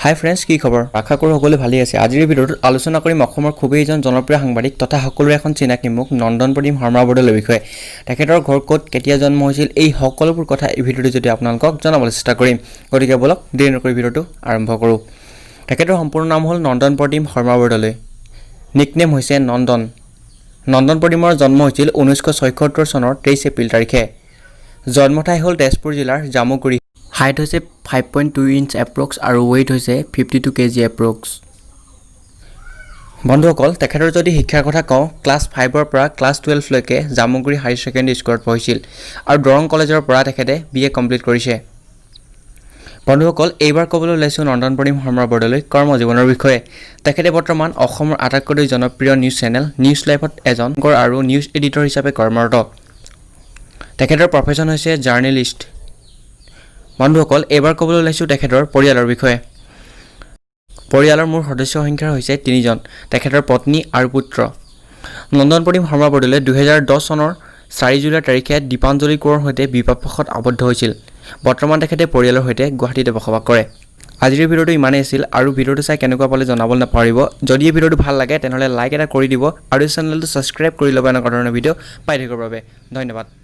হাই friends, কি খবৰ? আশা কৰোঁ সকলোৱে ভালেই আছে। আজিৰ ভিডিঅ'টোত আলোচনা কৰিম অসমৰ খুবেই এজন জনপ্ৰিয় সাংবাদিক তথা সকলোৰে এখন চিনাকি মুখ নন্দন প্ৰদীপ শৰ্মা বৰদলৈৰ বিষয়ে। তেখেতৰ ঘৰ ক'ত, কেতিয়া জন্ম হৈছিল, এই সকলোবোৰ কথা এই ভিডিঅ'টো যদি আপোনালোকক জনাবলৈ চেষ্টা কৰিম। গতিকে বলক দেৰি নকৰি ভিডিঅ'টো আৰম্ভ কৰোঁ। তেখেতৰ সম্পূৰ্ণ নাম হ'ল নন্দন প্ৰদীপ শৰ্মা বৰদলৈ। নিকনেম হৈছে নন্দন। নন্দন প্ৰদীপৰ জন্ম হৈছিল 1976 চনৰ 23 এপ্ৰিল তাৰিখে। জন্মঠাই হ'ল তেজপুৰ জিলাৰ জামুগুৰি। হাইট হৈছে 5.2 ইঞ্চ এপ্ৰক্স আৰু ৱেইট হৈছে 52 kg এপ্ৰক্স। বন্ধুসকল, তেখেতৰ যদি শিক্ষাৰ কথা কওঁ, ক্লাছ 5ৰ পৰা ক্লাছ 12 লৈকে জামুগুৰি হায়াৰ ছেকেণ্ডেৰী স্কুলত পঢ়িছিল আৰু দৰং কলেজৰ পৰা তেখেতে BA কমপ্লিট কৰিছে। বন্ধুসকল, এইবাৰ ক'বলৈ ওলাইছোঁ নন্দন প্ৰদীপ শৰ্মা বৰদলৈ কৰ্মজীৱনৰ বিষয়ে। তেখেতে বৰ্তমান অসমৰ আটাইতকৈ জনপ্ৰিয় নিউজ চেনেল নিউজ লাইভত এজন আৰু নিউজ এডিটৰ হিচাপে কৰ্মৰত। তেখেতৰ প্ৰফেশ্যন হৈছে জাৰ্নেলিষ্ট। বন্ধুসকল, এইবাৰ ক'বলৈ ওলাইছোঁ তেখেতৰ পৰিয়ালৰ বিষয়ে। পৰিয়ালৰ মূল সদস্য সংখ্যা হৈছে 3জন, তেখেতৰ পত্নী আৰু পুত্ৰ। নন্দন প্ৰদীপ শৰ্মা বৰদলৈ 2010 চনৰ 4 জুলাই তাৰিখে দীপাঞ্জলি কোঁৱৰৰ সৈতে বিবাহপাশত আবদ্ধ হৈছিল। বৰ্তমান তেখেতে পৰিয়ালৰ সৈতে গুৱাহাটীতে বসবাস কৰে। আজিৰ ভিডিঅ'টো ইমানেই আছিল আৰু ভিডিঅ'টো চাই কেনেকুৱা পালে জনাবলৈ নাপাহৰিব। যদি এই ভিডিঅ'টো ভাল লাগে তেনেহ'লে লাইক এটা কৰি দিব আৰু এই চেনেলটো ছাবস্ক্ৰাইব কৰি ল'ব এনেকুৱা ধৰণৰ ভিডিঅ' পাই থাকিবৰ বাবে। ধন্যবাদ।